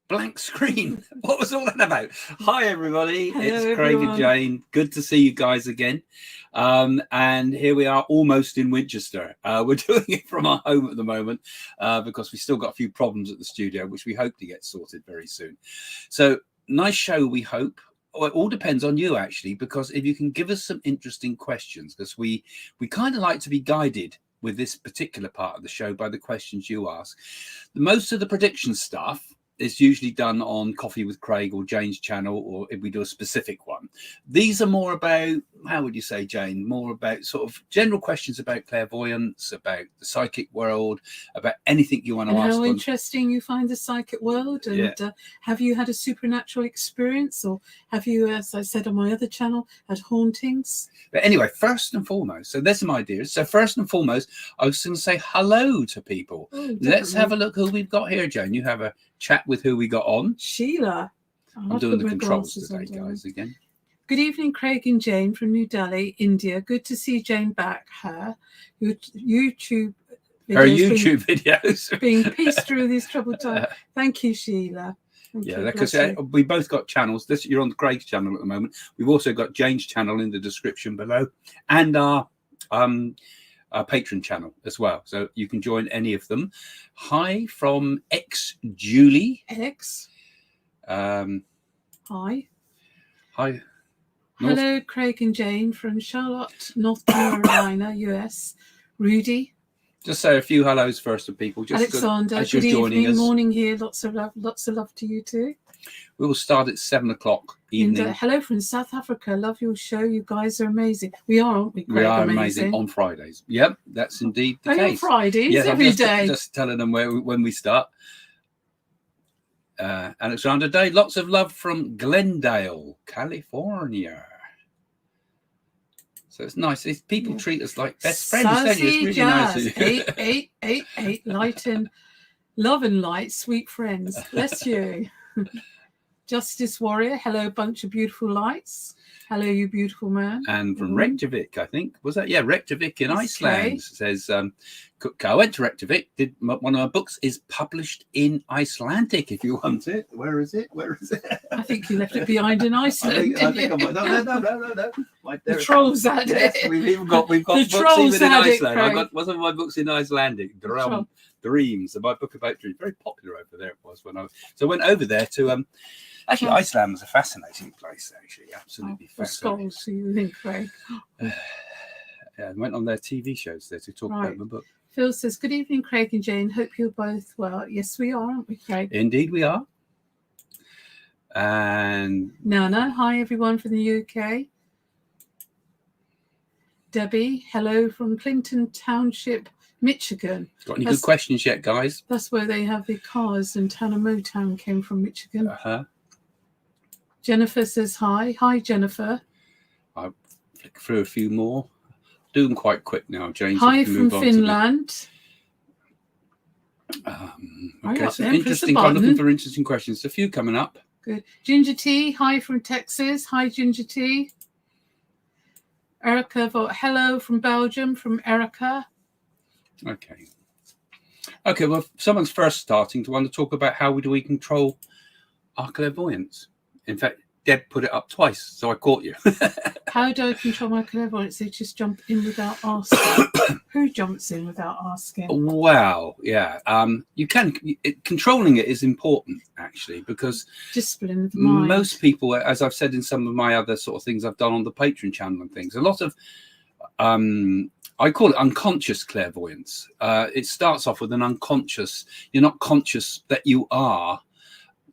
blank screen. What was all that about? Hi, everybody. Hello, it's Craig everyone. and Jane. Good to see you guys again. And here we are almost in Winchester. We're doing it from our home at the moment because we still got a few problems at the studio, which we hope to get sorted very soon. So nice show, we hope. Well, it all depends on you, actually, because if you can give us some interesting questions, because we kind of like to be guided with this particular part of the show by the questions you ask. Most of the prediction stuff is usually done on Coffee with Craig or Jane's channel, or if we do a specific one. These are more about, how would you say, Jane, more about sort of general questions about clairvoyance, about the psychic world, about anything you want to ask. And how interesting you find the psychic world. And have you had a supernatural experience, or have you, as I said on my other channel, had hauntings? But anyway, first and foremost, so there's some ideas. So first and foremost, I was going to say hello to people. Oh, let's have a look who we've got here, Jane. You have a chat with who we got on. Sheila. I'm doing the controls today, guys, again. Good evening, Craig and Jane from New Delhi, India. Good to see Jane back. Her YouTube videos being pieced through these troubled times. Thank you, Sheila. Because we both got channels. You're on Craig's channel at the moment. We've also got Jane's channel in the description below, and our Patreon channel as well. So you can join any of them. Hi from Julie. Hi. Hi. Hello, Craig and Jane from Charlotte, North Carolina, US. Rudy. Just say a few hellos first to people. Just Alexander, as you're good joining evening, us. Morning here. Lots of love to you too. We will start at 7 o'clock evening. And, hello from South Africa. Love your show. You guys are amazing. We are, aren't we, Craig? We are amazing on Fridays. Yep, that's indeed the case. On Fridays, yes, every day. Just telling them when we start. Alexander Day, lots of love from Glendale, California. So it's nice. People treat us like best friends. Don't you? It's really nice. 8888 light and love and light, sweet friends. Bless you. Justice Warrior, hello, bunch of beautiful lights. Hello, you beautiful man. And from Reykjavik, I think. Was that? Yeah, Reykjavik in Iceland. Says, I went to Reykjavik. One of my books is published in Icelandic, if you want it. Where is it? I think you left it behind in Iceland. No. The trolls had it. Yes, we've got books even in Iceland. I've got one of my books in Icelandic. Dreams, my book about dreams, very popular over there. It was when I went over there to actually Iceland was a fascinating place. Actually, absolutely fascinating. Skulls, you think, Craig? I went on their TV shows there to talk about my book. Phil says, "Good evening, Craig and Jane. Hope you're both well." Yes, we are, aren't we, Craig? Indeed, we are. And Nana, hi everyone from the UK. Debbie, hello from Clinton Township, Michigan. Got any good questions yet, guys? That's where they have the cars, and Tanner Motown came from Michigan. Jennifer says hi. Hi, Jennifer. I'll flick through a few more. Do them quite quick now, James. Hi from Finland. Okay, so interesting. I'm looking for interesting questions. A few coming up. Good. Ginger Tea, hi from Texas. Hi, Ginger Tea. Erica, hello from Belgium, from Erica. Okay, well, someone's first starting to want to talk about how do we control our clairvoyance. In fact, Deb put it up twice, so I caught you. How do I control my clairvoyance? They just jump in without asking. Who jumps in without asking? Well, yeah. You can. Controlling it is important, actually, because discipline of the mind. Most people, as I've said in some of my other sort of things I've done on the Patreon channel and things, a lot of I call it unconscious clairvoyance. It starts off with an unconscious. You're not conscious that you are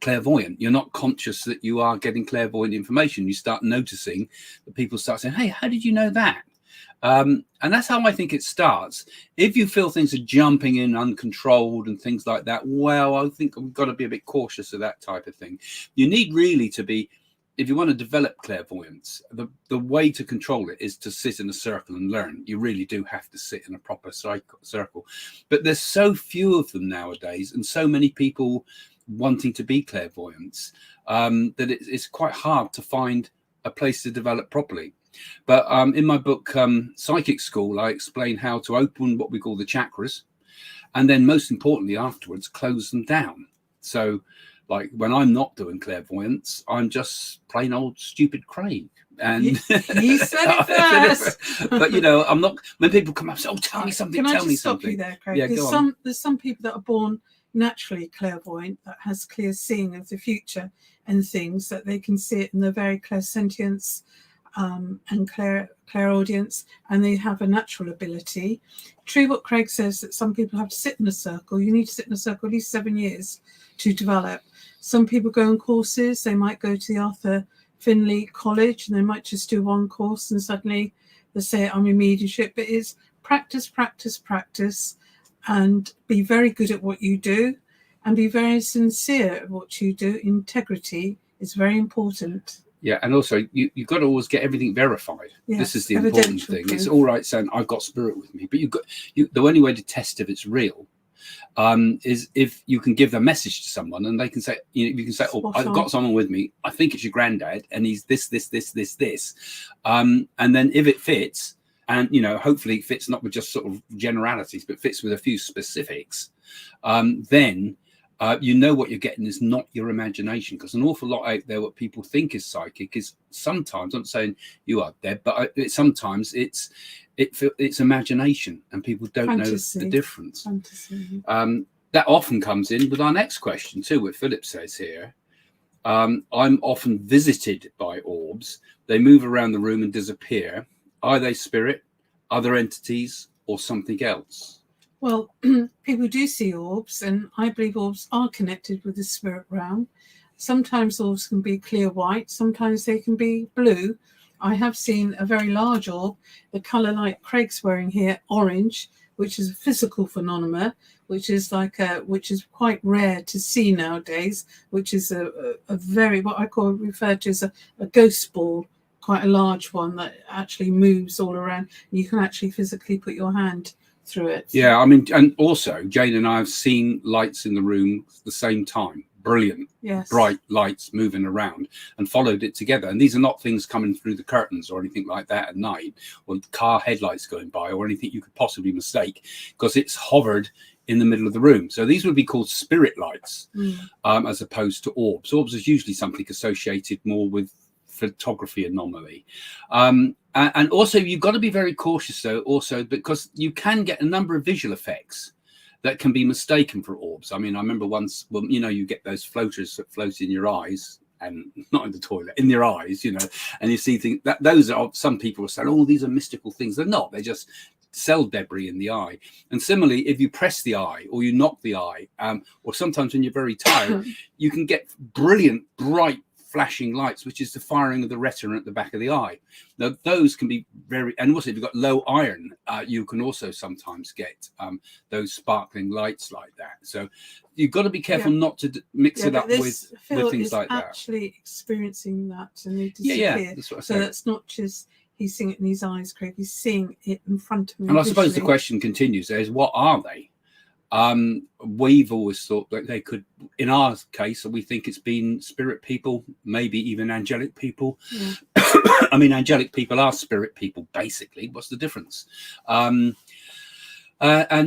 clairvoyant. You're not conscious that you are getting clairvoyant information. You start noticing that people start saying, "Hey, how did you know that?" And that's how I think it starts. If you feel things are jumping in uncontrolled and things like that, well, I think we've got to be a bit cautious of that type of thing. You need really to be, if you want to develop clairvoyance, the way to control it is to sit in a circle and learn. You really do have to sit in a proper circle. But there's so few of them nowadays, and so many people wanting to be clairvoyants, that it's quite hard to find a place to develop properly. But in my book, Psychic School, I explain how to open what we call the chakras, and then most importantly afterwards, close them down. So Like when I'm not doing clairvoyance, I'm just plain old stupid Craig. And You said it first. But I'm not. When people come up and say, "Oh, tell me something," Can I tell me just stop something. you there, Craig? Yeah, go on. There's some people that are born naturally clairvoyant, that has clear seeing of the future and things, that they can see it in their very clairsentience and clairaudience, and they have a natural ability. True what Craig says, that some people have to sit in a circle. You need to sit in a circle at least 7 years to develop. Some people go on courses. They might go to the Arthur Finley College and they might just do one course and suddenly they say, I'm in mediumship. But it's practice, practice, practice, and be very good at what you do and be very sincere at what you do. Integrity is very important. Yeah, and also you've got to always get everything verified. Yes, this is the important thing. Proof. It's all right saying I've got spirit with me, but the only way to test if it's real is if you can give a message to someone and they can say, you can say, "Oh, I've got someone with me. I think it's your granddad, and he's this, and then if it fits, and hopefully it fits not with just sort of generalities, but fits with a few specifics, then." What you're getting is not your imagination, because an awful lot out there what people think is psychic is sometimes, I'm not saying you are, Deb, but sometimes it's imagination, and people don't Fantasy. know the difference. Fantasy. That often comes in with our next question too, what Philip says here. I'm often visited by orbs. They move around the room and disappear. Are they spirit, other entities, or something else? Well, people do see orbs, and I believe orbs are connected with the spirit realm. Sometimes orbs can be clear white, sometimes they can be blue. I have seen a very large orb, the colour like Craig's wearing here, orange, which is a physical phenomenon, which is quite rare to see nowadays, which is a very, what I refer to as a ghost ball, quite a large one that actually moves all around. You can actually physically put your hand through it. Yeah, I mean, and also Jane and I have seen lights in the room at the same time. Brilliant, yes. Bright lights moving around, and followed it together. And these are not things coming through the curtains or anything like that at night, or car headlights going by, or anything you could possibly mistake, because it's hovered in the middle of the room. So these would be called spirit lights, as opposed to orbs. Orbs is usually something associated more with photography anomaly. And also you've got to be very cautious though, also because you can get a number of visual effects that can be mistaken for orbs. I mean, I remember once, well, you get those floaters that float in your eyes, and not in the toilet, in your eyes, and you see things that those are, some people are saying, oh, these are mystical things. They're not. They're just cell debris in the eye. And similarly, if you press the eye or you knock the eye, or sometimes when you're very tired, you can get brilliant, bright, flashing lights, which is the firing of the retina at the back of the eye. Now, those can be very, and also if you've got low iron, you can also sometimes get those sparkling lights like that. So you've got to be careful not to mix it up with things like that. Actually experiencing that, and they disappear. Yeah, that's what I so said. that's not just he's seeing it in his eyes, Craig. He's seeing it in front of him. And I suppose the question continues: is what are they? We've always thought that they could, in our case, we think it's been spirit people, maybe even angelic people. Yeah. I mean, angelic people are spirit people, basically. What's the difference? And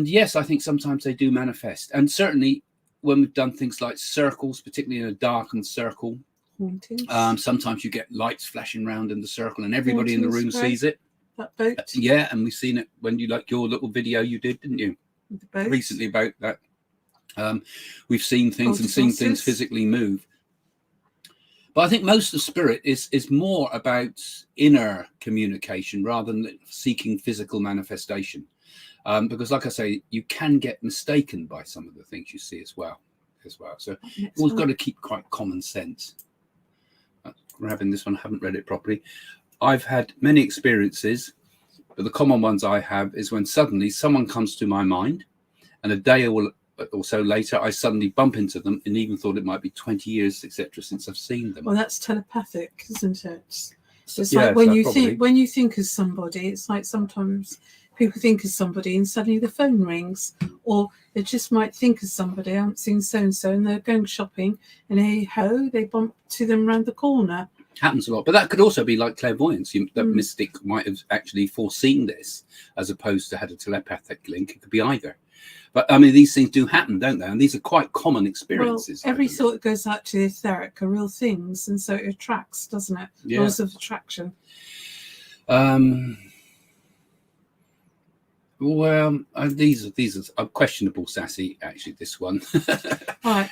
yes, I think sometimes they do manifest. And certainly when we've done things like circles, particularly in a darkened circle, sometimes you get lights flashing around in the circle and everybody in the room sees it. That boat. Yeah, and we've seen it when you, like your little video you did, didn't you? Recently about that. We've seen things and seen things physically move. But I think most of spirit is more about inner communication rather than seeking physical manifestation. Because like I say, you can get mistaken by some of the things you see as well. So you've always got to keep quite common sense. Grabbing this one, I haven't read it properly. I've had many experiences, but the common ones I have is when suddenly someone comes to my mind, and a day or so later, I suddenly bump into them and even thought it might be 20 years, etc., since I've seen them. Well, that's telepathic, isn't it? It's like when you think of somebody, it's like sometimes people think of somebody and suddenly the phone rings, or they just might think of somebody. I haven't seen so-and-so, and they're going shopping, and hey-ho, they bump to them around the corner. Happens a lot, but that could also be like clairvoyance. That mystic might have actually foreseen this as opposed to had a telepathic link. It could be either. But I mean, these things do happen, don't they? And these are quite common experiences. Well, every thought that goes out to the etheric are real things, and so it attracts, doesn't it? Yeah. Laws of attraction. Well, these are questionable, Sassy. Actually, this one. Right.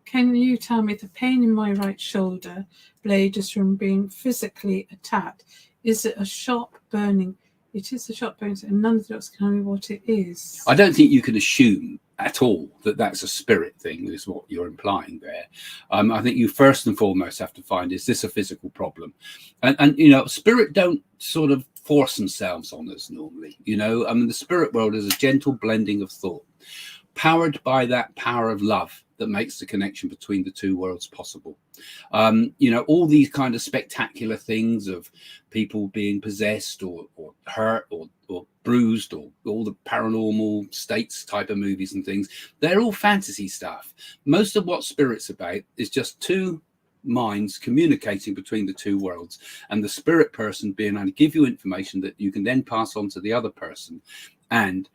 Can you tell me the pain in my right shoulder blade is from being physically attacked? Is it a sharp burning? It is a sharp burning, and none of the doctors can tell me what it is. I don't think you can assume at all that that's a spirit thing, is what you're implying there. I think you first and foremost have to find, is this a physical problem? And you know, spirit don't sort of force themselves on us normally. You know, I mean, the spirit world is a gentle blending of thought, powered by that power of love that makes the connection between the two worlds possible. You know, all these kind of spectacular things of people being possessed or hurt or bruised, or all the paranormal states type of movies and things, they're all fantasy stuff. Most of what spirit's about is just two minds communicating between the two worlds, and the spirit person being able to give you information that you can then pass on to the other person. And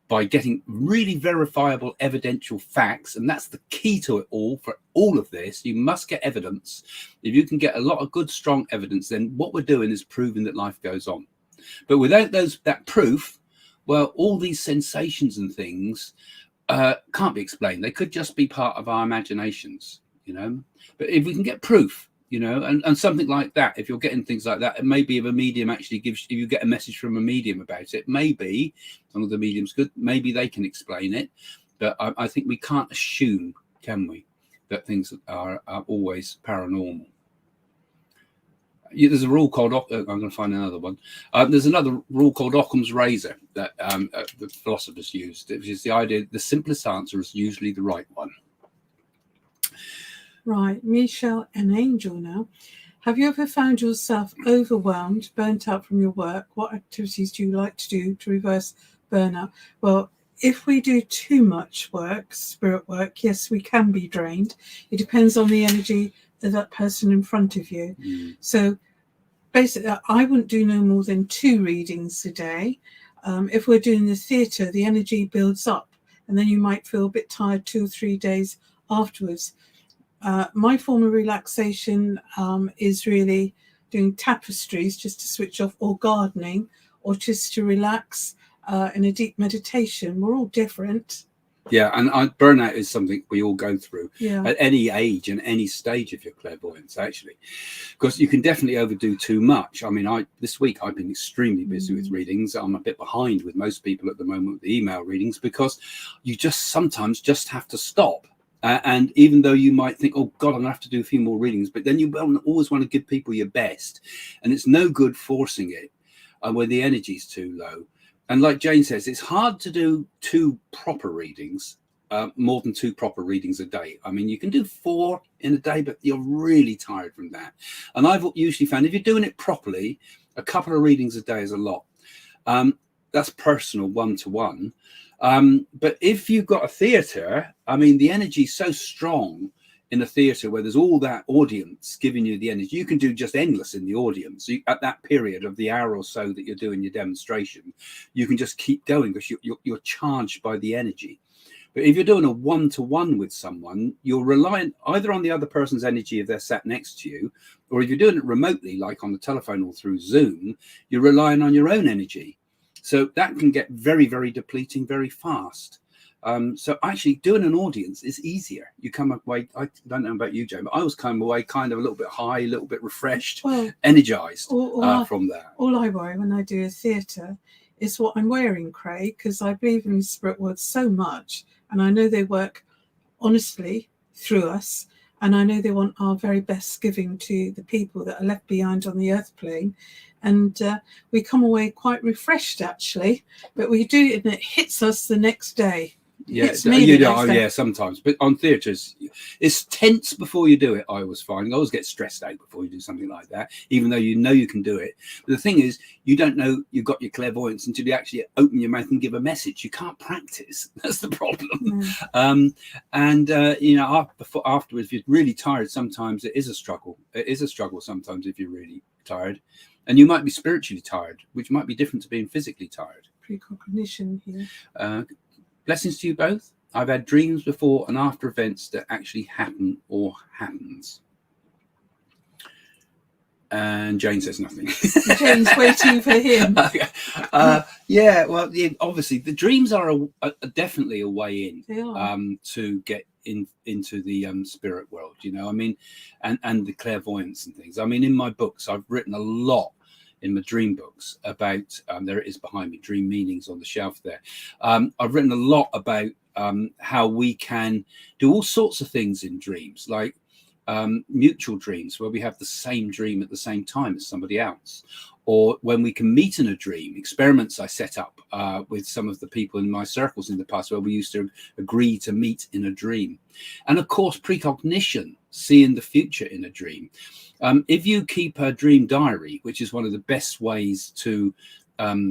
by getting really verifiable evidential facts, and that's the key to it all. For all of this, you must get evidence. If you can get a lot of good, strong evidence, then what we're doing is proving that life goes on. But without that proof, well, all these sensations and things can't be explained. They could just be part of our imaginations, you know. But if we can get proof, you know, and something like that, if you're getting things like that, it may be if a medium actually gives, if you get a message from a medium about it, maybe some of the mediums could, maybe they can explain it. But I think we can't assume, can we, that things are always paranormal. There's a rule called, I'm going to find another one. There's another rule called Occam's razor that the philosophers used, which is the idea the simplest answer is usually the right one. Right, Michelle and Angel now. Have you ever found yourself overwhelmed, burnt out from your work? What activities do you like to do to reverse burnout? Well, if we do too much work, spirit work, yes, we can be drained. It depends on the energy of that person in front of you. So basically, I wouldn't do no more than 2 readings a day. If we're doing the theatre, the energy builds up, and then you might feel a bit tired 2 or 3 days afterwards. My form of relaxation is really doing tapestries just to switch off, or gardening, or just to relax in a deep meditation. We're all different. Yeah, and burnout is something we all go through at any age and any stage of your clairvoyance, actually, because you can definitely overdo too much. I mean, this week I've been extremely busy with readings. I'm a bit behind with most people at the moment with the email readings, because you just sometimes just have to stop. And even though you might think, oh God, I'm gonna have to do a few more readings, but then you always want to give people your best, and it's no good forcing it when the energy's too low. And like Jane says, it's hard to do 2 proper readings, more than 2 proper readings a day. I mean, you can do 4 in a day, but you're really tired from that. And I've usually found if you're doing it properly, a couple of readings a day is a lot. That's personal, one-to-one. But if you've got a theatre, I mean, the energy is so strong in a theatre where there's all that audience giving you the energy. You can do just endless in the audience. So at that period of the hour or so that you're doing your demonstration, you can just keep going because you're charged by the energy. But if you're doing a one-to-one with someone, you're reliant either on the other person's energy if they're sat next to you, or if you're doing it remotely, like on the telephone or through Zoom, you're relying on your own energy. So that can get very, very depleting very fast. So actually doing an audience is easier. You come away, I don't know about you, Jane, but I was coming away kind of a little bit high, a little bit refreshed, energized from that. All I worry when I do a theatre is what I'm wearing, Craig, because I believe in spirit words so much, and I know they work honestly through us, and I know they want our very best giving to the people that are left behind on the earth plane. And we come away quite refreshed, actually, but we do it and it hits us the next day. Yeah, yeah, sometimes. But on theatres, it's tense before you do it. I always find I always get stressed out before you do something like that, even though you know you can do it. But the thing is, you don't know you've got your clairvoyance until you actually open your mouth and give a message. You can't practice. That's the problem. You know, afterwards, if you're really tired, sometimes it is a struggle. It is a struggle sometimes if you're really tired, and you might be spiritually tired, which might be different to being physically tired. Precognition here. blessings to you both. I've had dreams before and after events that actually happen or happens. And Jane says nothing. Jane's waiting for him. Yeah, well, yeah, obviously the dreams are definitely a way in to get into the spirit world, you know. I mean, and the clairvoyance and things. I mean, in my books, I've written a lot in my dream books about there it is behind me, dream meanings on the shelf there. I've written a lot about how we can do all sorts of things in dreams, like mutual dreams where we have the same dream at the same time as somebody else, or when we can meet in a dream. Experiments I set up with some of the people in my circles in the past where we used to agree to meet in a dream. And of course, precognition, seeing the future in a dream. If you keep a dream diary, which is one of the best ways to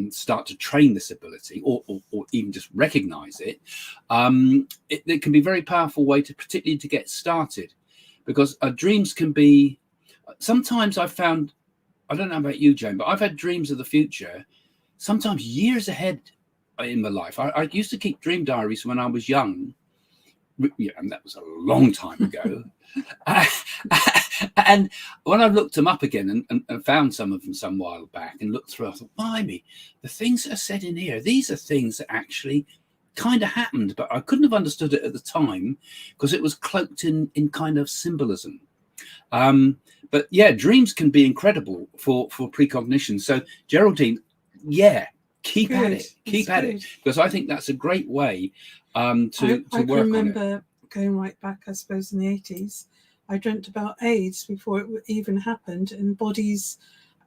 start to train this ability, or even just recognize it, it can be a very powerful way to, particularly to get started. Because dreams can be, sometimes I've found, I don't know about you, Jane, but I've had dreams of the future, sometimes years ahead in my life. I used to keep dream diaries when I was young. Yeah, and that was a long time ago. And when I looked them up again and found some of them some while back and looked through, I thought, blimey, the things that are said in here, these are things that actually kind of happened, but I couldn't have understood it at the time because it was cloaked in kind of symbolism. But yeah, dreams can be incredible for precognition. So Geraldine, yeah, keep at it, because I think that's a great way to work on it. I remember going right back, I suppose, in the 80s. I dreamt about AIDS before it even happened, and bodies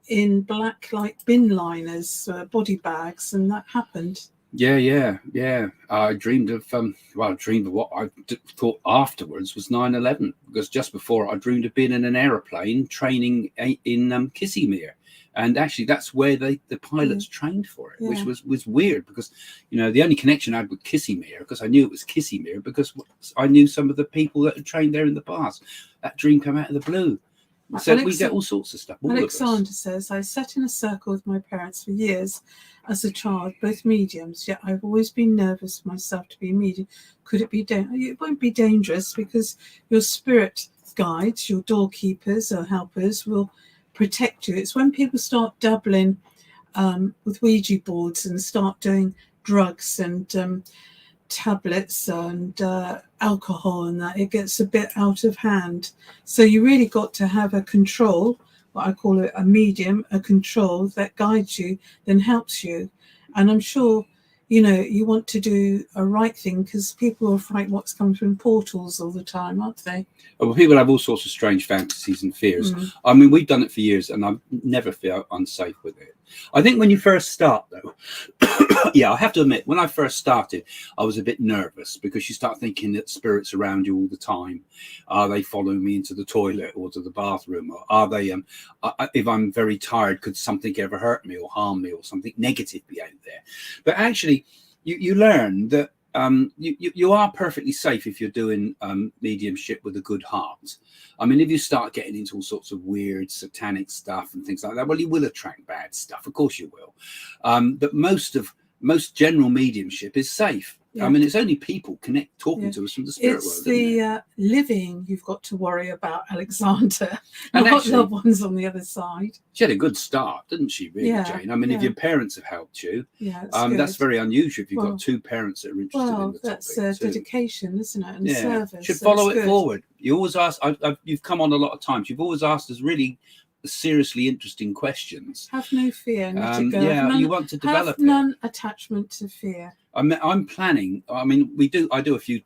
in black like bin liners, body bags, and that happened. Yeah. I dreamed of what I thought afterwards was 9/11, because just before I dreamed of being in an aeroplane training in Kissimere, and actually that's where the pilots trained for it, which was weird, because you know the only connection I had with Kissimere, because I knew it was Kissimere because I knew some of the people that had trained there in the past. That dream came out of the blue. So we get all sorts of stuff. Alexander says, I sat in a circle with my parents for years as a child, both mediums, yet I've always been nervous myself to be a medium. Could it be dangerous? It won't be dangerous, because your spirit guides, your doorkeepers or helpers will protect you. It's when people start doubling with Ouija boards and start doing drugs and tablets and alcohol and that, it gets a bit out of hand. So you really got to have a control, what I call it a medium, a control that guides you, then helps you. And I'm sure, you know, you want to do a right thing, because people are frightened what's coming from portals all the time, aren't they? Well, people have all sorts of strange fantasies and fears. I mean, we've done it for years and I never feel unsafe with it. I think when you first start, though, yeah, I have to admit, when I first started, I was a bit nervous, because you start thinking that spirits around you all the time. Are they following me into the toilet or to the bathroom? Or are they, if I'm very tired, could something ever hurt me or harm me, or something negative be out there? But actually, you learn that you are perfectly safe if you're doing mediumship with a good heart. I mean, if you start getting into all sorts of weird satanic stuff and things like that, well, you will attract bad stuff. Of course you will. But most general mediumship is safe. Yeah. I mean, it's only people talking to us from the spirit world. It's the living you've got to worry about, Alexander, and not actually, loved ones on the other side. She had a good start, didn't she, really, Jane? I mean, if your parents have helped you, that's very unusual if you've got two parents that are interested in the topic. That's dedication, isn't it? And service. Should follow it forward. You always ask, you've come on a lot of times, you've always asked us really seriously interesting questions. Have no fear, let it go. You want to develop have none attachment to fear. I'm planning. I mean, I do a few.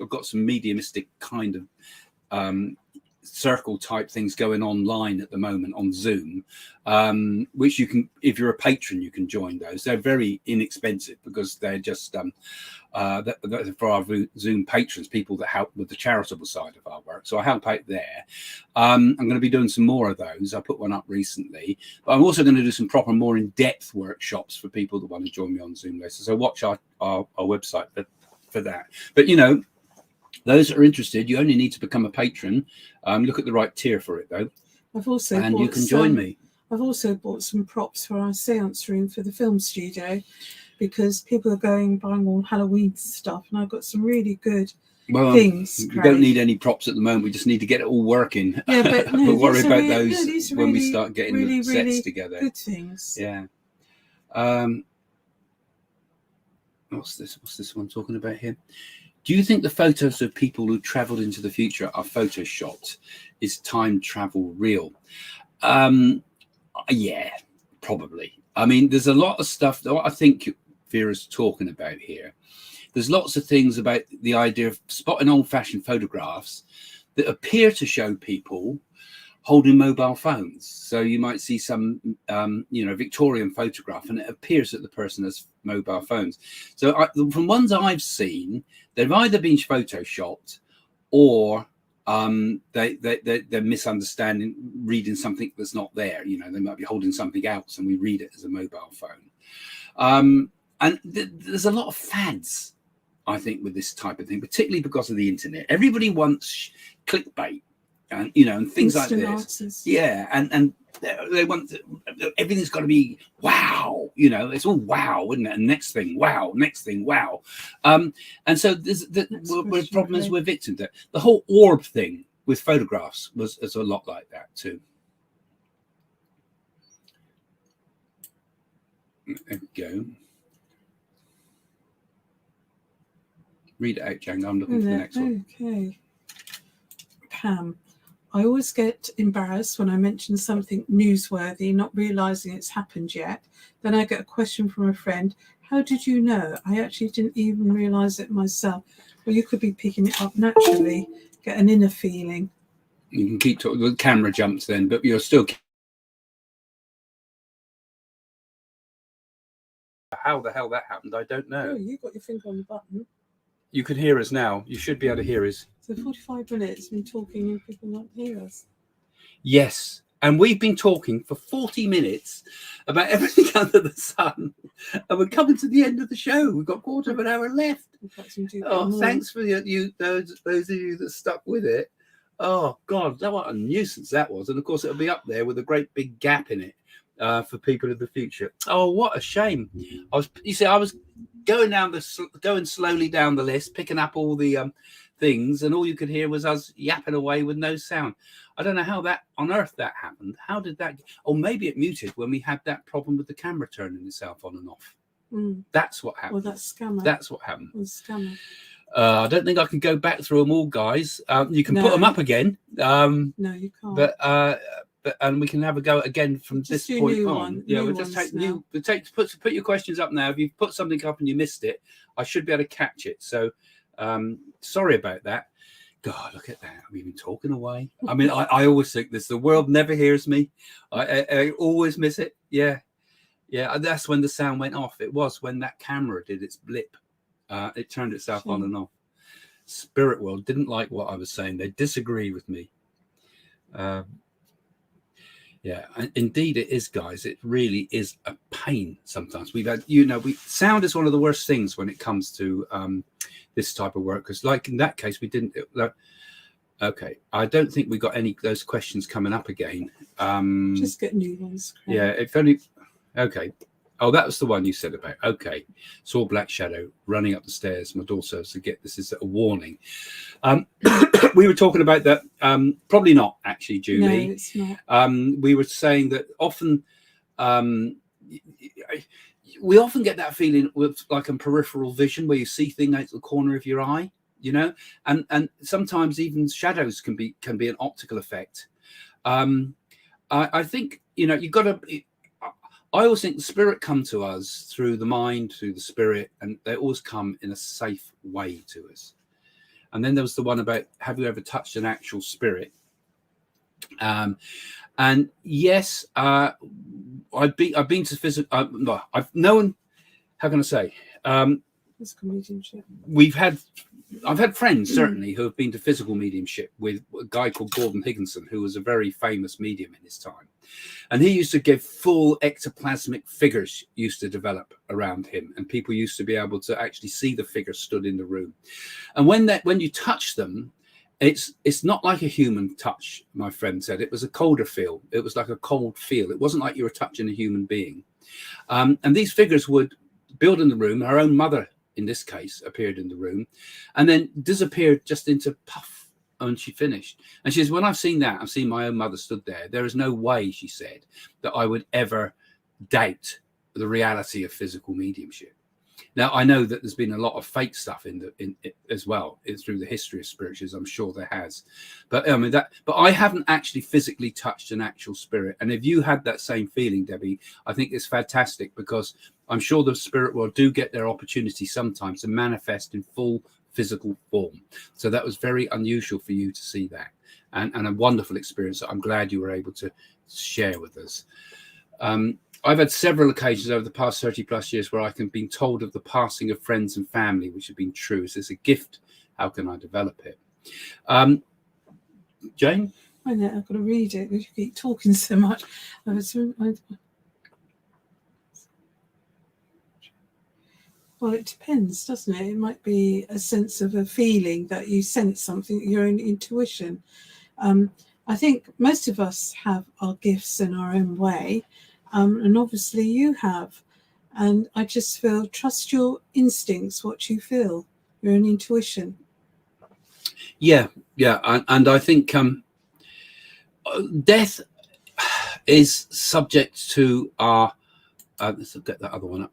I've got some mediumistic kind of circle type things going online at the moment on Zoom, which you can, if you're a patron, you can join those. They're very inexpensive, because they're just for our Zoom patrons, people that help with the charitable side of our work. So I help out there. I'm going to be doing some more of those. I put one up recently, but I'm also going to do some proper, more in-depth workshops for people that want to join me on Zoom later. So watch our website for that. But you know, those that are interested, you only need to become a patron. Look at the right tier for it, though. You can join me. I've also bought some props for our seance room for the film studio, because people are buying all Halloween stuff, and I've got some really good Well, things. we don't need any props at the moment. We just need to get it all working. Yeah, but no, we'll worry about those those when we start getting the sets together. Good things. Yeah. What's this one talking about here? Do you think the photos of people who travelled into the future are photoshopped? Is time travel real? Yeah, probably. I mean, there's a lot of stuff that I think Vera's talking about here. There's lots of things about the idea of spotting old-fashioned photographs that appear to show people holding mobile phones. So you might see some, Victorian photograph, and it appears that the person has mobile phones. So from ones I've seen, they've either been photoshopped or they're misunderstanding, reading something that's not there. You know, they might be holding something else, and we read it as a mobile phone. And there's a lot of fads, I think, with this type of thing, particularly because of the internet. Everybody wants clickbait. And and things Instant like this, answers. yeah, and they want everything's got to be wow, it's all wow, isn't it? And next thing, wow, and so the problem is we're victims to the whole orb thing with photographs is a lot like that too. There we go. Read it out, Jang. I'm looking for the next one. Okay. Pam. I always get embarrassed when I mention something newsworthy, not realising it's happened yet. Then I get a question from a friend. How did you know? I actually didn't even realise it myself. Well, you could be picking it up naturally, get an inner feeling. You can keep talking. The camera jumps then, but you're still... How the hell that happened, I don't know. Oh, you got your finger on the button. You can hear us now. You should be able to hear us. So 45 minutes, me talking and people not hear us. Yes. And we've been talking for 40 minutes about everything under the sun. And we're coming to the end of the show. We've got a quarter of an hour left. Thanks for those of you that stuck with it. Oh, God, what a nuisance that was. And, of course, it'll be up there with a great big gap in it for people of the future. Oh, what a shame. I was going slowly down the list, picking up all the things, and all you could hear was us yapping away with no sound. I don't know how that on earth that happened. How did that? Or maybe it muted when we had that problem with the camera turning itself on and off. That's what happened. Well, that's scammer. That's what happened. Scammer. I don't think I can go back through them all, guys. You can put them up again. No, you can't. And we can have a go again from this point on. Yeah, we'll just put your questions up now. If you've put something up and you missed it, I should be able to catch it. So sorry about that. God, look at that. We've been talking away. I mean, I always think this. The world never hears me. I always miss it. Yeah. That's when the sound went off. It was when that camera did its blip. It turned itself on and off. Spirit world didn't like what I was saying. They disagree with me. Yeah, indeed it is, guys. It really is a pain sometimes. We've had, sound is one of the worst things when it comes to this type of work. Because like in that case, we didn't. Okay, I don't think we got any of those questions coming up again. Just get new ones. Craig. Yeah, if only. Okay. Oh, that was the one you said about. Okay. Saw Black Shadow running up the stairs. My daughter says, this is a warning. We were talking about that. Probably not, actually, Julie. No, it's not. We were saying that often we often get that feeling with like a peripheral vision where you see things out the corner of your eye, and sometimes even shadows can be an optical effect. I think, you've got to... I always think the spirit come to us through the mind, through the spirit, and they always come in a safe way to us. And then there was the one about, have you ever touched an actual spirit? And yes, I've been to physical. I've known. How can I say? Physical mediumship. I've had friends certainly who have been to physical mediumship with a guy called Gordon Higginson, who was a very famous medium in his time. And he used to give full ectoplasmic figures used to develop around him. And people used to be able to actually see the figures stood in the room. And when you touch them, it's not like a human touch, my friend said. It was a colder feel. It was like a cold feel. It wasn't like you were touching a human being. And these figures would build in the room. Her own mother, in this case, appeared in the room, and then disappeared just into puff. And she finished. And she says, when I've seen that, I've seen my own mother stood there. There is no way, she said, that I would ever doubt the reality of physical mediumship. Now, I know that there's been a lot of fake stuff in as well through the history of spiritualism. I'm sure there has, but I mean but I haven't actually physically touched an actual spirit. And if you had that same feeling, Debbie, I think it's fantastic, because I'm sure the spirit world do get their opportunity sometimes to manifest in full physical form. So that was very unusual for you to see that, and a wonderful experience that I'm glad you were able to share with us. I've had several occasions over the past 30 plus years where I can be told of the passing of friends and family, which have been true. Is this a gift? How can I develop it? Jane? I know, I've got to read it because you keep talking so much. Well, it depends, doesn't it? It might be a sense of a feeling that you sense something, your own intuition. I think most of us have our gifts in our own way. And obviously you have. And I just feel, trust your instincts, what you feel, your own intuition. Yeah. And I think death is subject to our, let's get that other one up.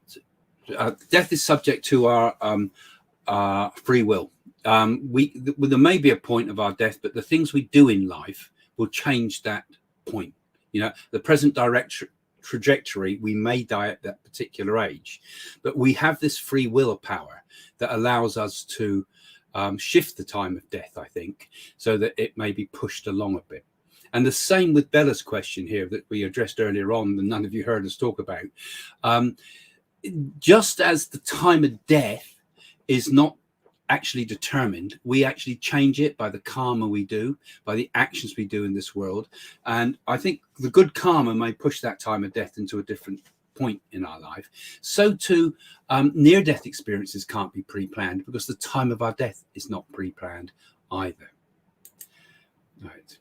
Death is subject to our free will. There may be a point of our death, but the things we do in life will change that point. You know, the present trajectory, we may die at that particular age, but we have this free will power that allows us to shift the time of death, I think, so that it may be pushed along a bit. And the same with Bella's question here that we addressed earlier on, and none of you heard us talk about. Just as the time of death is not actually determined, we actually change it by the karma we do, by the actions we do in this world. And I think the good karma may push that time of death into a different point in our life. So too, near-death experiences can't be pre-planned, because the time of our death is not pre-planned either. Right.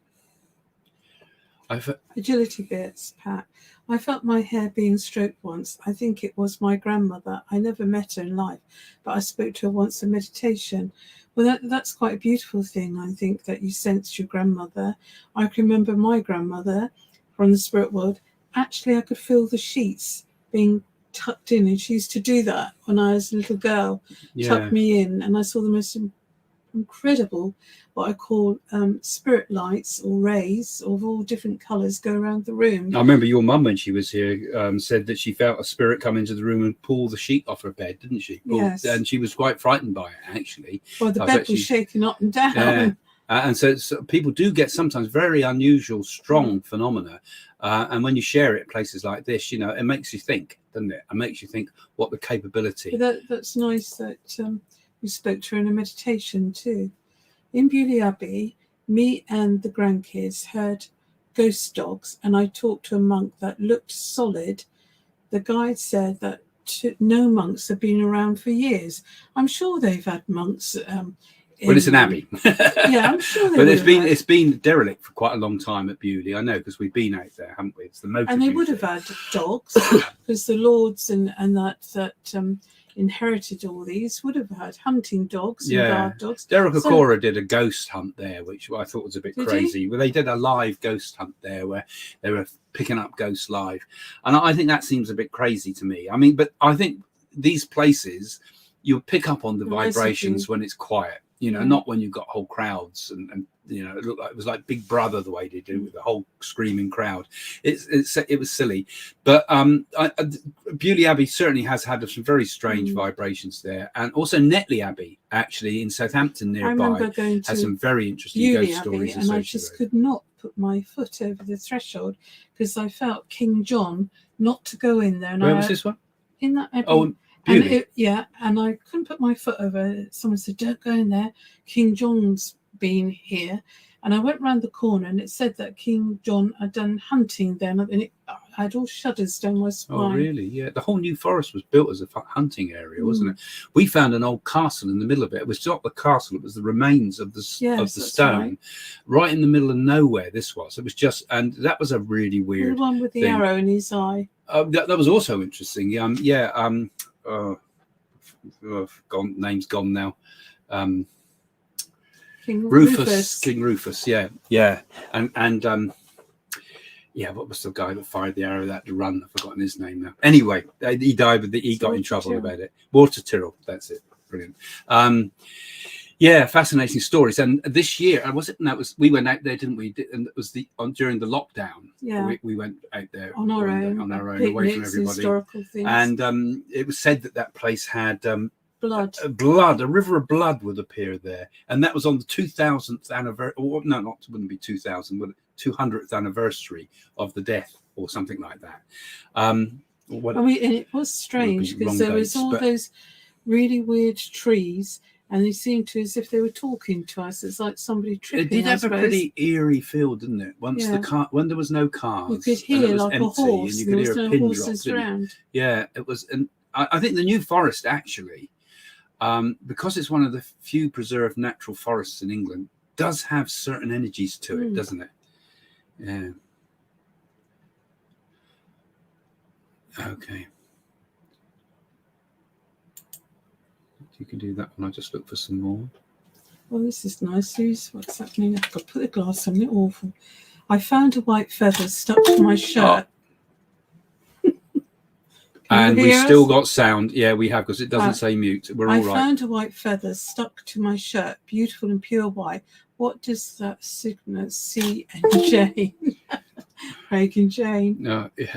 Agility bits, Pat. I felt my hair being stroked once. I think it was my grandmother. I never met her in life, but I spoke to her once in meditation. Well, that's quite a beautiful thing, I think, that you sensed your grandmother. I can remember my grandmother from the spirit world. Actually, I could feel the sheets being tucked in, and she used to do that when I was a little girl, tuck me in, and I saw the most incredible, what I call spirit lights or rays of all different colours go around the room. I remember your mum, when she was here, said that she felt a spirit come into the room and pull the sheet off her bed, didn't she? Yes. And she was quite frightened by it, actually. Well, the bed was shaking up and down. Yeah. And so people do get sometimes very unusual, strong phenomena. And when you share it at places like this, you know, it makes you think, doesn't it? It makes you think what the capability. That's nice that you spoke to her in a meditation too. In Beaulieu Abbey, me and the grandkids heard ghost dogs, and I talked to a monk that looked solid. The guide said that no monks have been around for years. I'm sure they've had monks. Well, it's an abbey. Yeah, I'm sure they but it's been derelict for quite a long time at Beaulieu. I know, because we've been out there, haven't we? It's the motor. And they would have had dogs, because the lords and that inherited all these would have had hunting dogs and guard dogs. Derek Okora did a ghost hunt there, which I thought was a bit crazy. Well, they did a live ghost hunt there where they were picking up ghosts live, and I think that seems a bit crazy to me. I mean, but I think these places, you'll pick up on the vibrations when it's quiet. You know, not when you've got whole crowds and you know, it was like Big Brother the way they do with the whole screaming crowd. It was silly, but Beaulieu Abbey certainly has had some very strange vibrations there, and also Netley Abbey, actually in Southampton nearby, has some very interesting ghost stories. And I just could not put my foot over the threshold because I felt King John not to go in there. And where was this one? In that Abbey. Oh. And and I couldn't put my foot over. Someone said, "Don't go in there. King John's been here." And I went round the corner, and it said that King John had done hunting then, and I had all shudders down my spine. Oh, really? Yeah. The whole New Forest was built as a hunting area, wasn't it? We found an old castle in the middle of it. It was not the castle; it was the remains of the stone, right in the middle of nowhere. This was. It was just, and that was a really weird. The one with the arrow in his eye. That was also interesting. Name's gone now. King Rufus. King Rufus. Yeah. And what was the guy that fired the arrow that to run? I've forgotten his name now. Anyway, he died, but he got in trouble about it. Walter Tyrrell. That's it. Brilliant. Fascinating stories. And this year, we went out there, didn't we? And it was during the lockdown. Yeah, we went out there on our own, away from everybody. Historical things. And it was said that place had blood. A river of blood would appear there, and that was on the 2000th anniversary. Wouldn't be 2000, but 200th anniversary of the death, or something like that. And it was strange because there was all those really weird trees, and they seemed to as if they were talking to us. It's like somebody tripping. It did have a pretty eerie feel, didn't it? When there was no cars, you could hear like empty, a horse. and you could hear no horses around. Yeah, it was, and I think the New Forest actually, because it's one of the few preserved natural forests in England, does have certain energies to it, doesn't it? Yeah. Okay. You can do that one. I'll just look for some more. Well, this is nice. What's happening? I've got to put the glass on. It's awful. I found a white feather stuck to my shirt. And we still got sound. Yeah, we have, because it doesn't say mute. We're all right. I found a white feather stuck to my shirt, beautiful and pure white. What does that signal? C and Jane. Craig and Jane. No, yeah.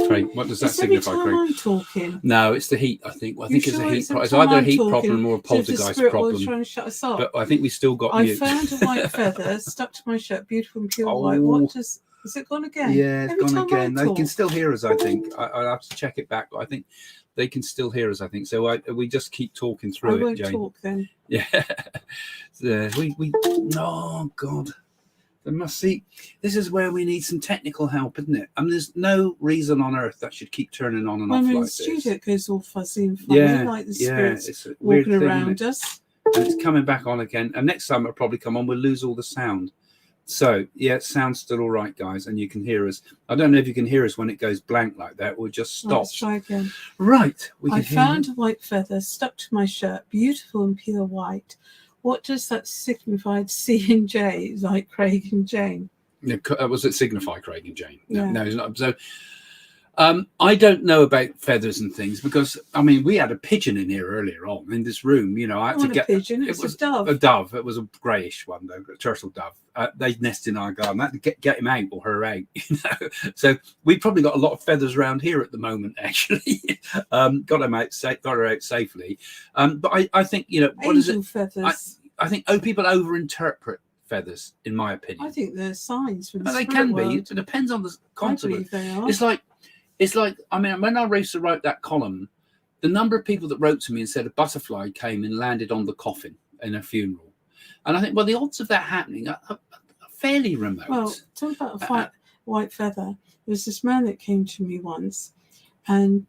Craig, what does that signify, Craig? I'm talking. No, it's the heat, I think. I think it's a heat problem. It's either a heat problem or a poltergeist problem. Trying to shut us up. But I think we still got mute. I found a white feather stuck to my shirt, beautiful and pure white. What does... Has it gone again? Yeah, it's gone again. They can still hear us, I think. I'll have to check it back, but I think they can still hear us, I think. So we just keep talking through it, Jane. I won't talk then. Yeah. Oh, God. There must see. This is where we need some technical help, isn't it? I mean, there's no reason on earth that should keep turning on and off like this. The studio goes all fuzzy and funny, like the spirits walking around us. And it's coming back on again. And next time it'll probably come on, we'll lose all the sound. So, yeah, it sounds still all right, guys, and you can hear us. I don't know if you can hear us when it goes blank like that or just stops. Let's try again. Right. I found a white feather stuck to my shirt, beautiful and pure white. What does that signify? C and J, like Craig and Jane. Was it signify Craig and Jane? Yeah. No, it's not. So, I don't know about feathers and things because, I mean, we had a pigeon in here earlier on in this room. You know, I had to get a pigeon. It was a dove. A dove. It was a greyish one, though, a turtle dove. They nest in our garden. I had to get him out or her out. You know, so we've probably got a lot of feathers around here at the moment. Actually, got her out safely. But I think, you know, what is it? Feathers. I think people overinterpret feathers, in my opinion. I think they're signs from the they spirit can world. be. It depends on the content. They are. It's like, I mean, when I used to write that column, the number of people that wrote to me and said a butterfly came and landed on the coffin in a funeral. And I think, well, the odds of that happening are fairly remote. Well, talk about a white feather. There was this man that came to me once, and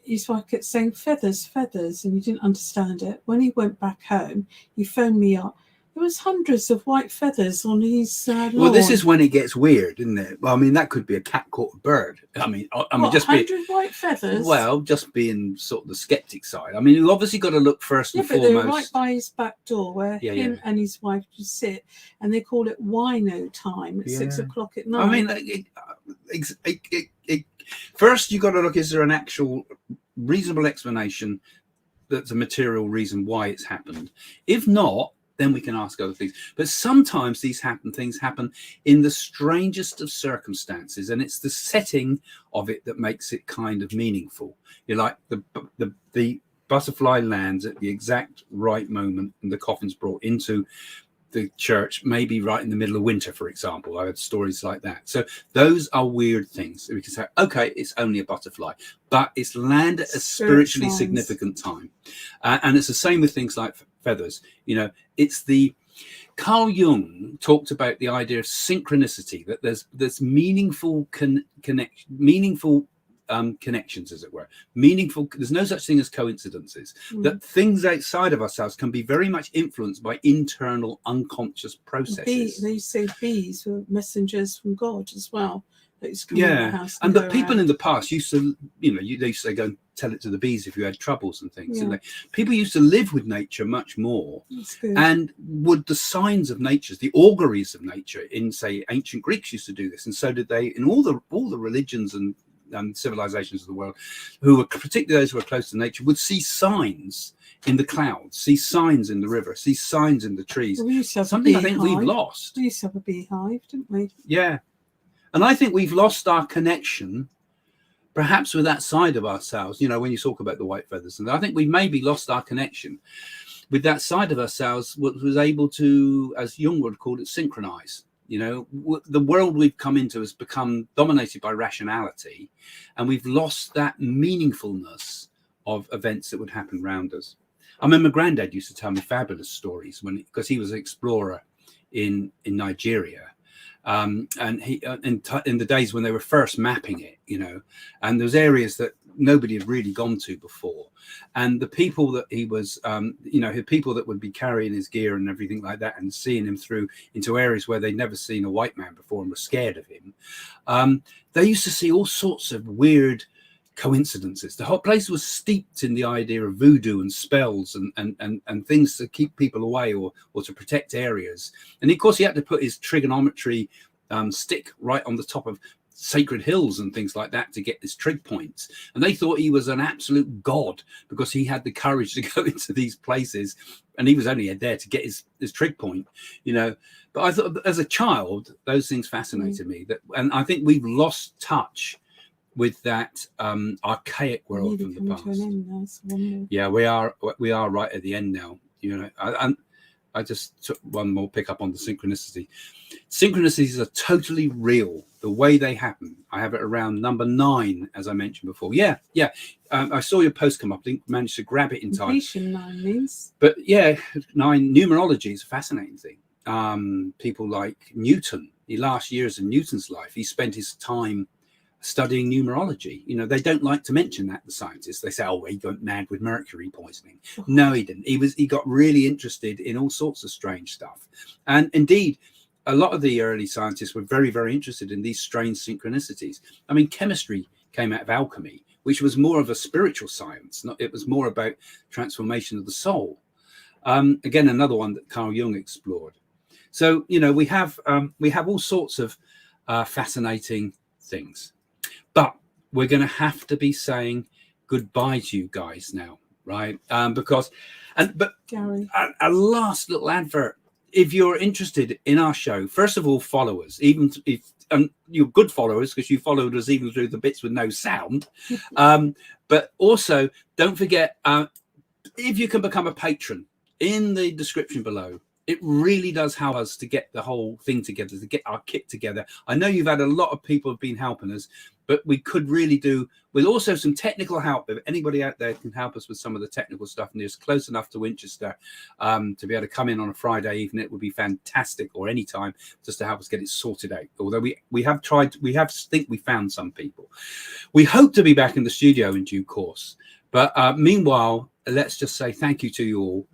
his wife kept saying, feathers, feathers, and he didn't understand it. When he went back home, he phoned me up. There was hundreds of white feathers on his lawn. Well, this is when it gets weird, isn't it? Well, I mean, that could be a cat caught a bird. I mean, just 100 white feathers. Well, just being sort of the skeptic side. I mean, you obviously got to look first and foremost. But they're right by his back door where him and his wife just sit, and they call it wino time at 6 o'clock at night. I mean, first you got to look: is there an actual reasonable explanation that's a material reason why it's happened? If not, then we can ask other things. But sometimes things happen in the strangest of circumstances, and it's the setting of it that makes it kind of meaningful. You're like the butterfly lands at the exact right moment, and the coffin's brought into the church, maybe right in the middle of winter, for example. I had stories like that. So those are weird things. We can say, okay, it's only a butterfly, but it's landed at a spiritually significant time. And it's the same with things like feathers. You know, it's the Carl Jung talked about the idea of synchronicity, that there's meaningful connections, as it were. Meaningful. There's no such thing as coincidences. That things outside of ourselves can be very much influenced by internal unconscious processes. They say bees were messengers from God as well, that used to come around the Yeah, house and go but people around. in the past used to, they used to say, go and tell it to the bees if you had troubles and things. Yeah. And people used to live with nature much more, That's good. and would the signs of nature, the auguries of nature, in say ancient Greeks used to do this, and so did they in all the religions and civilizations of the world, who were particularly those who were close to nature, would see signs in the clouds, see signs in the river, see signs in the trees. Well, we used to have Something a I think we've beehive. lost. We used to have a beehive, didn't we? Yeah. And I think we've lost our connection, perhaps with that side of ourselves. When you talk about the white feathers, and I think we maybe lost our connection with that side of ourselves, what was able to, as Jung would call it, synchronize. The world we've come into has become dominated by rationality, and we've lost that meaningfulness of events that would happen around us. I remember Granddad used to tell me fabulous stories because he was an explorer in Nigeria. And he in the days when they were first mapping it, and there's areas that nobody had really gone to before, and the people that he was, people that would be carrying his gear and everything like that, and seeing him through into areas where they'd never seen a white man before and were scared of him. They used to see all sorts of weird coincidences. The whole place was steeped in the idea of voodoo and spells and things to keep people away or to protect areas. And of course he had to put his trigonometry stick right on the top of sacred hills and things like that to get his trig points. And they thought he was an absolute god because he had the courage to go into these places, and he was only there to get his trig point, But I thought, as a child, those things fascinated me. And I think we've lost touch with that archaic world from the past. Yeah, we are right at the end now. I just took one more pick up on the synchronicity. Synchronicities are totally real. The way they happen. I have it around number 9, as I mentioned before. Yeah. I saw your post come up. I didn't manage to grab it in time. 9 means. But yeah, 9 numerology is a fascinating thing. People like Newton. The last years of Newton's life, he spent his time studying numerology. They don't like to mention that, the scientists. They say, oh, he went mad with mercury poisoning. No, he didn't. He got really interested in all sorts of strange stuff. And indeed, a lot of the early scientists were very, very interested in these strange synchronicities. I mean, chemistry came out of alchemy, which was more of a spiritual science. It was more about transformation of the soul. Again, another one that Carl Jung explored. So, we have all sorts of fascinating things. But we're going to have to be saying goodbye to you guys now, right? But Gary, a last little advert. If you're interested in our show, first of all, follow us. Even if you're good followers, because you followed us even through the bits with no sound. But also, don't forget, if you can become a patron, in the description below, it really does help us to get the whole thing together, to get our kit together. I know you've had a lot of people have been helping us, but we could really do with also some technical help. If anybody out there can help us with some of the technical stuff and is close enough to Winchester to be able to come in on a Friday evening, it would be fantastic, or any time, just to help us get it sorted out. Although we have tried, think we found some people. We hope to be back in the studio in due course. But meanwhile, let's just say thank you to you all.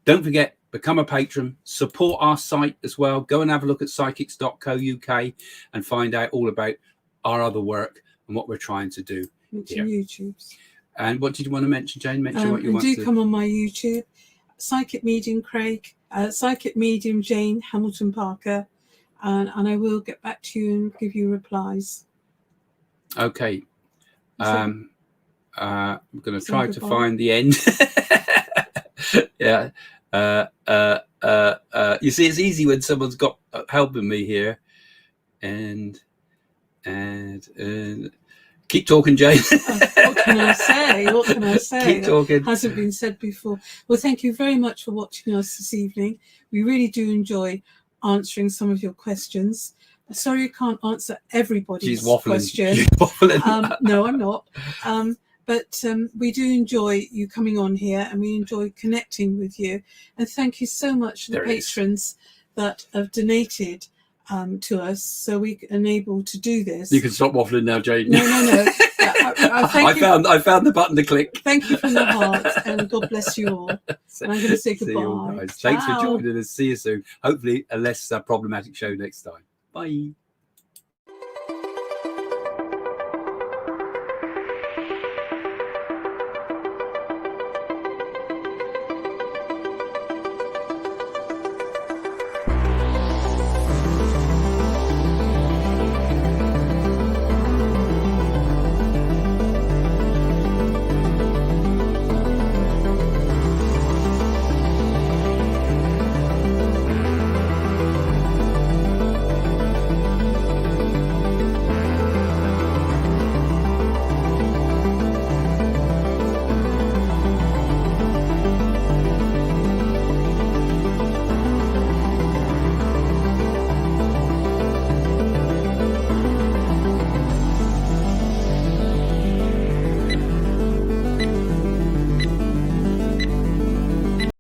Don't forget, become a patron, support our site as well. Go and have a look at psychics.co.uk and find out all about our other work and what we're trying to do. YouTube. And what did you want to mention, Jane? Mention what you want to. Come on my YouTube, Psychic Medium Craig, Psychic Medium Jane Hamilton Parker, and I will get back to you and give you replies. Okay. I'm going to try to find the end. Yeah. You see, it's easy when someone's got helping me here, and keep talking, Jane. What can I say? What can I say? Keep talking. That hasn't been said before. Well, thank you very much for watching us this evening. We really do enjoy answering some of your questions. Sorry I can't answer everybody's question. She's waffling. No, I'm not. But we do enjoy you coming on here, and we enjoy connecting with you. And thank you so much to the patrons that have donated to us, so we are able to do this. You can stop waffling now, Jane. No. I found the button to click. Thank you from the heart, and God bless you all. And I'm going to say goodbye. Thanks for joining us. See you soon. Hopefully a less problematic show next time. Bye.